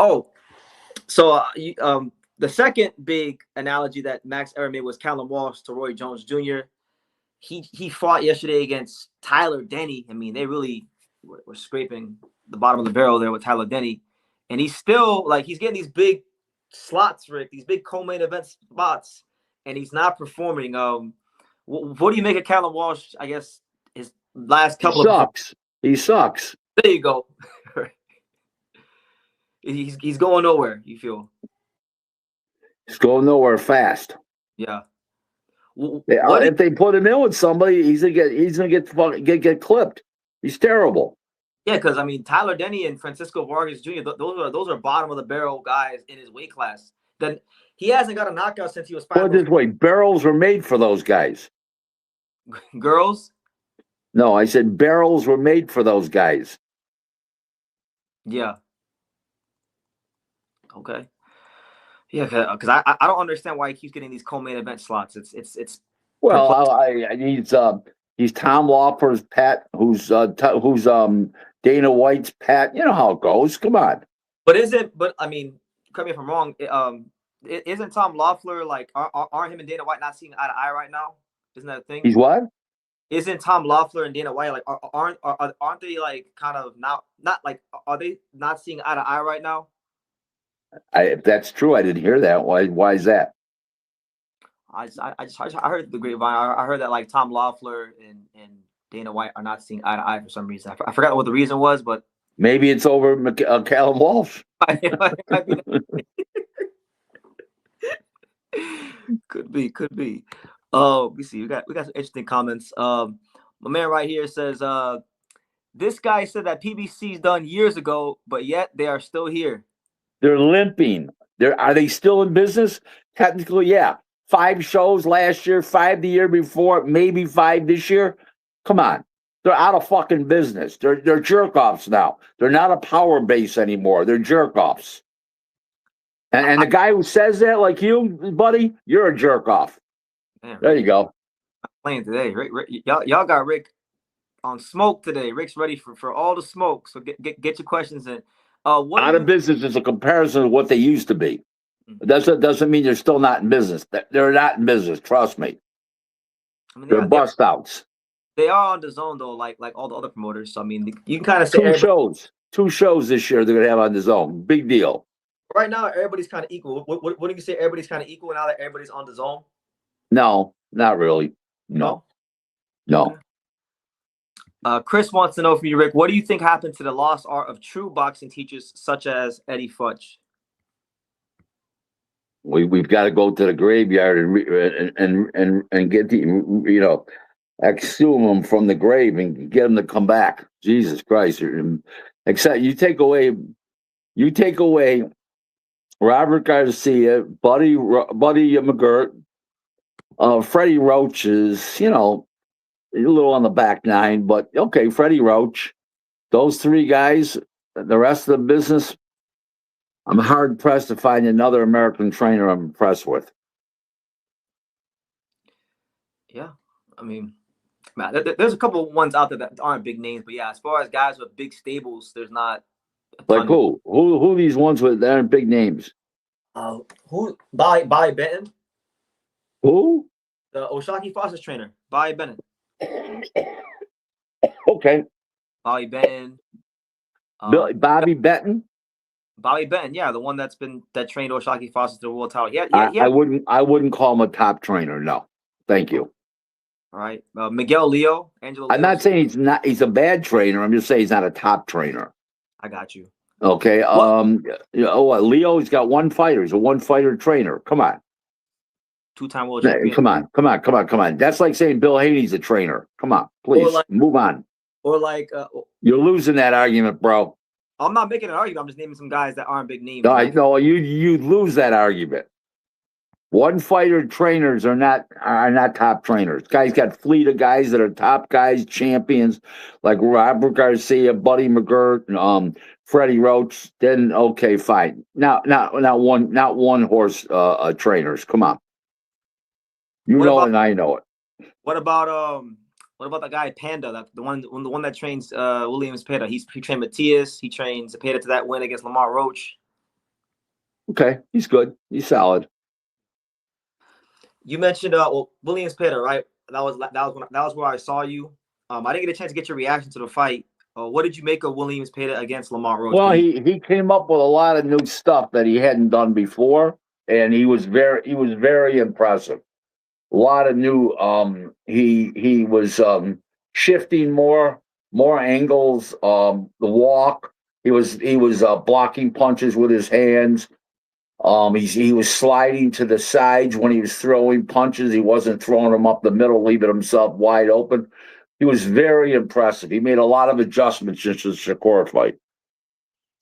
Oh, so the second big analogy that Max ever made was Callum Walsh to Roy Jones Jr. He fought yesterday against Tyler Denny. I mean, they really were scraping the bottom of the barrel there with Tyler Denny, and he's still he's getting these big slots, Rick, these big co-main event spots, and he's not performing. What do you make of Callum Walsh? I guess his last couple He sucks. There you go. He's going nowhere. You feel? He's going nowhere fast. Yeah. If they put him in with somebody, he's gonna get clipped. He's terrible. Yeah, because I mean Tyler Denny and Francisco Vargas Jr. Those are bottom of the barrel guys in his weight class. Then he hasn't got a knockout since he was 5. Put it this way, barrels were made for those guys. Girls? No, I said barrels were made for those guys. Yeah. Okay. Yeah, because I don't understand why he keeps getting these co-main event slots. It's. Well, he's Tom Loeffler's pet, who's Dana White's pet. You know how it goes. Come on. But I mean, correct me if I'm wrong. Isn't Tom Loeffler aren't him and Dana White not seeing eye to eye right now? Isn't that a thing? He's what? Isn't Tom Loeffler and Dana White aren't they kind of not are they not seeing eye to eye right now? If that's true, I didn't hear that. Why is that? I heard the grapevine. I heard that Tom Loeffler and Dana White are not seeing eye to eye for some reason. I forgot what the reason was, but maybe it's over Callum Walsh. Could be. We see. We got some interesting comments. My man right here says, this guy said that PBC's done years ago, but yet they are still here. They're limping. Are they still in business? Technically, yeah. 5 shows last year, 5 the year before, maybe 5 this year. Come on. They're out of fucking business. They're jerk-offs now. They're not a power base anymore. They're jerk-offs. And the guy who says that, like you, buddy, you're a jerk-off. Man, there you go. Playing today. Rick, y'all got Rick on smoke today. Rick's ready for all the smoke. So get your questions in. Out of business is a comparison of what they used to be. Mm-hmm. Doesn't mean they're still not in business. They're not in business. Trust me. I mean, they're bust outs. They are on the zone though, like all the other promoters. So I mean, you can kind of say 2 shows this year they're gonna have on the zone. Big deal. Right now, everybody's kind of equal. What do you say? Everybody's kind of equal now that everybody's on the zone. No, not really. No. Chris wants to know from you, Rick, what do you think happened to the lost art of true boxing teachers such as Eddie Futch? We've got to go to the graveyard and get the exhume them from the grave and get them to come back. Jesus Christ! Except you take away Robert Garcia, Buddy McGirt, Freddie Roach is a little on the back nine, but okay, Freddie Roach, those 3 guys, the rest of the business, I'm hard pressed to find another American trainer I'm impressed with. Yeah, I mean, there's a couple of ones out there that aren't big names, but yeah, as far as guys with big stables, there's not. Like who are these ones with that aren't big names? Who? Bobby Benton. Who? The Oshaki Foster's trainer, Bobby Benton. Okay. Bobby Benton. Bobby Benton. Bobby Benton, yeah, the one that trained Oshaki Foster to the world title. Yeah. I wouldn't call him a top trainer. No, thank you. All right, Miguel Leo, Angelo. I'm not saying he's a bad trainer. I'm just saying he's not a top trainer. I got you. Okay. Leo, he's got 1 fighter. He's a 1-fighter trainer. Come on. 2-time world champion. Come on. That's like saying Bill Haney's a trainer. Come on, please move on. Or you're losing that argument, bro. I'm not making an argument. I'm just naming some guys that aren't big names. No, you lose that argument. 1-fighter trainers are not top trainers. Guys got fleet of guys that are top guys, champions, like Robert Garcia, Buddy McGirt, Freddie Roach. Then okay, fine. Not one horse trainers. Come on. And I know it. What about the guy Panda, the one that trains Williams Zepeda? He trained Matias. He trained Zepeda to that win against Lamont Roach. Okay, he's good. He's solid. You mentioned Williams Peda, right? That was where I saw you. I didn't get a chance to get your reaction to the fight. What did you make of Williams Peda against Lamont Roach? Well, he came up with a lot of new stuff that he hadn't done before, and he was very impressive. A lot of new. He was shifting more angles. The walk. He was blocking punches with his hands. He was sliding to the sides when he was throwing punches. He wasn't throwing them up the middle, leaving himself wide open. He was very impressive. He made a lot of adjustments since the Shakur fight.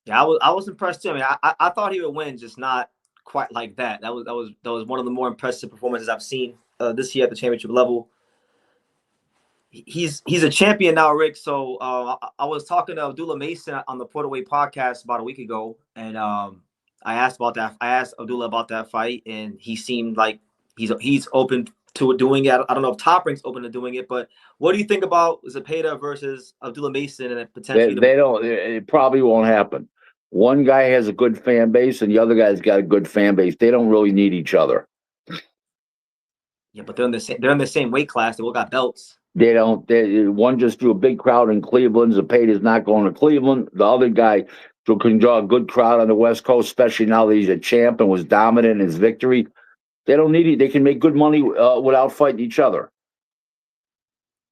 Yeah, I was impressed too. I mean, I thought he would win, just not quite like that. That was one of the more impressive performances I've seen this year at the championship level. He's a champion now, Rick. So I was talking to Abdullah Mason on the Portaway podcast about a week ago, and I asked about that. I asked Abdullah about that fight, and he seemed like he's open to doing it. I don't know if Top Rank's open to doing it, but what do you think about Zepeda versus Abdullah Mason and potentially? They don't. It probably won't happen. One guy has a good fan base, and the other guy's got a good fan base. They don't really need each other. Yeah, but they're in the same. They're in the same weight class. They all got belts. They don't. One just drew a big crowd in Cleveland. Zepeda's not going to Cleveland. The other guy can draw a good crowd on the West Coast, especially now that he's a champ and was dominant in his victory. They don't need it. They can make good money without fighting each other.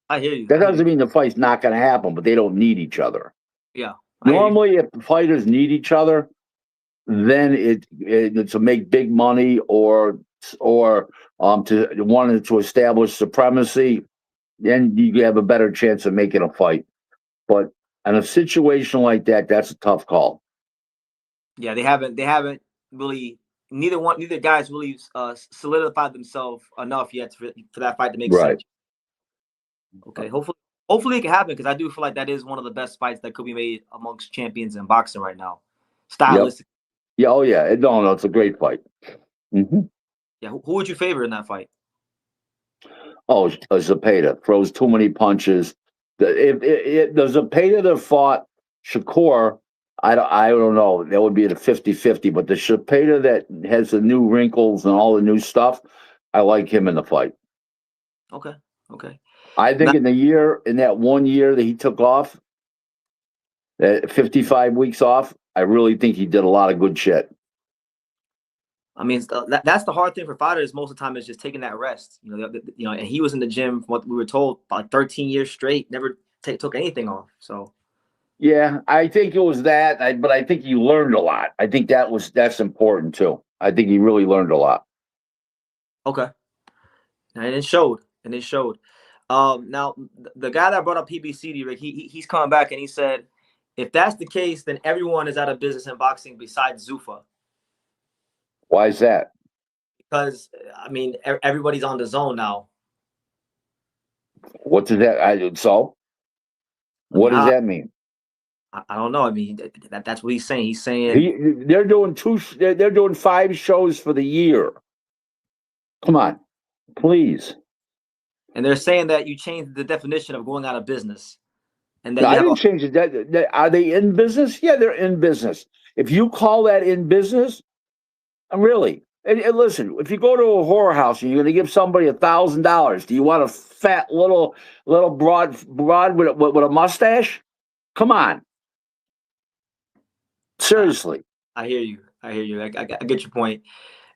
I hear you. That doesn't mean the fight's not going to happen, but they don't need each other. Yeah. Normally, if fighters need each other, then it's to make big money or to wanted to establish supremacy. Then you have a better chance of making a fight. But in a situation like that, that's a tough call. Yeah, they haven't really. Neither guys really solidified themselves enough yet for that fight to make sense. Okay, hopefully it can happen, because I do feel like that is one of the best fights that could be made amongst champions in boxing right now, stylistic. Yep. Yeah. Oh yeah. No, it's a great fight. Mm-hmm. Yeah, who would you favor in that fight? Oh, Zepeda throws too many punches. If the Zepeda that fought Shakur, I don't know. That would be at a 50-50. But the Zepeda that has the new wrinkles and all the new stuff, I like him in the fight. Okay. I think in that 1 year that he took off, that 55 weeks off, I really think he did a lot of good shit. I mean, that's the hard thing for fighters most of the time, is just taking that rest. And he was in the gym, from what we were told, about 13 years straight, never took anything off. So. Yeah, I think it was that, but I think he learned a lot. I think that's important too. I think he really learned a lot. Okay, and it showed. Now the guy that brought up PBC, Rick, he's coming back, and he said, if that's the case, then everyone is out of business in boxing besides Zuffa. Why is that? Because I mean, everybody's on the zone now. What does that? What does that mean? I don't know. I mean, that's what he's saying. He's saying they're doing They're doing 5 shows for the year. Come on, please. And they're saying that you changed the definition of going out of business. And that I didn't change it. Are they in business? Yeah, they're in business. If you call that in business, really. And listen, if you go to a whorehouse and you're going to give somebody $1,000, do you want a fat little broad with a mustache? Come on. Seriously. I hear you. I get your point.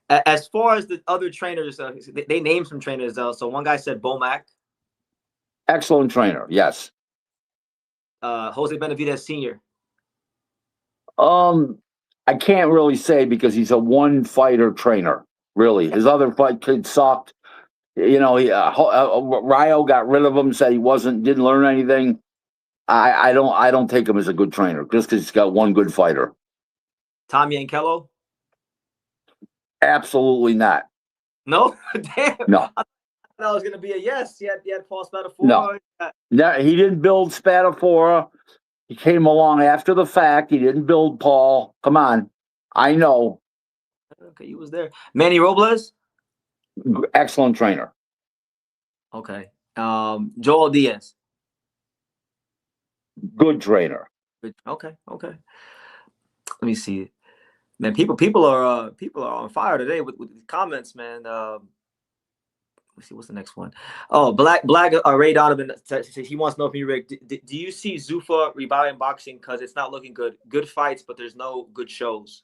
As far as the other trainers, they named some trainers though. So one guy said Bomac. Excellent trainer, yes. Jose Benavidez Sr. I can't really say, because he's a one-fighter trainer, really. His other fight kid sucked. Ryo got rid of him, said he didn't learn anything. I don't take him as a good trainer just because he's got one good fighter. Tom Yankello? Absolutely not. No? Damn. No. I thought that was going to be a yes. He had Paul Spadafora. No, he didn't build Spadafora. He came along after the fact. He didn't build Paul. Come on. I know. Okay, he was there. Manny Robles? Excellent trainer. Okay. Joel Diaz? Good trainer. Okay. Let me see. Man, people are on fire today with the comments, man. Let's see, what's the next one? Oh, Black Ray Donovan says he wants to know from you, Rick. Do you see Zuffa reviving boxing because it's not looking good? Good fights, but there's no good shows.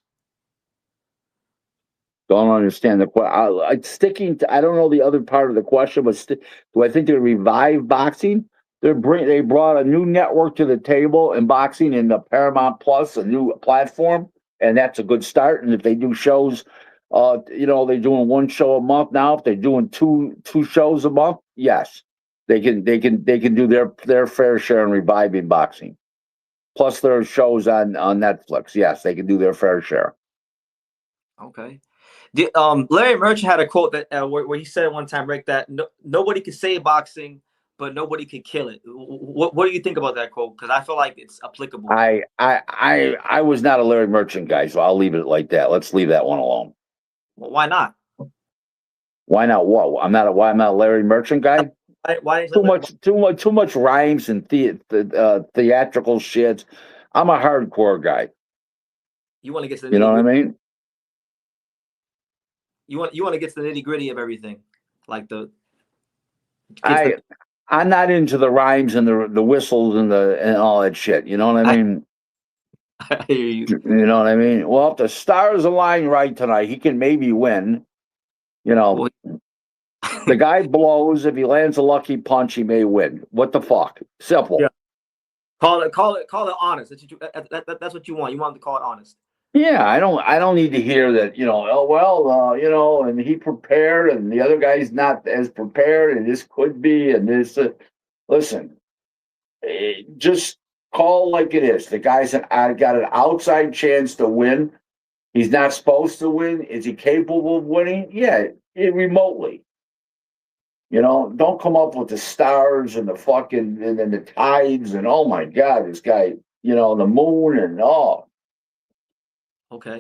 Don't understand the question. Sticking to, I don't know the other part of the question, but do I think they revive boxing? They brought a new network to the table in boxing in the Paramount Plus, a new platform, and that's a good start. And if they do shows, they're doing one show a month now. If they're doing two shows a month, yes, they can do their fair share in reviving boxing. Plus, there are shows on Netflix. Yes, they can do their fair share. Okay. Larry Merchant had a quote that where he said one time, Rick, that nobody could save boxing, but nobody could kill it. What do you think about that quote? Because I feel like it's applicable. I was not a Larry Merchant guy, so I'll leave it like that. Let's leave that one alone. Well, why not? Why not? What? I'm not a Larry Merchant guy. Why Too much rhymes and theatrical shit. I'm a hardcore guy. You want to get to the you know what I mean? You want to get to the nitty-gritty of everything, like I'm not into the rhymes and the whistles and all that shit. You know what I mean? I hear you. You know what I mean? Well, if the stars align right tonight, he can maybe win. You know, the guy blows. If he lands a lucky punch, he may win. What the fuck? Simple. Yeah. Call it honest. That's what you want. You want him to call it honest. Yeah, I don't need to hear that, and he prepared and the other guy's not as prepared and this could be and this. Listen, just call like it is. The guy's got an outside chance to win. He's not supposed to win. Is he capable of winning? Yeah, remotely. Don't come up with the stars and the fucking and then the tides and oh my God, this guy, the moon and all. Okay.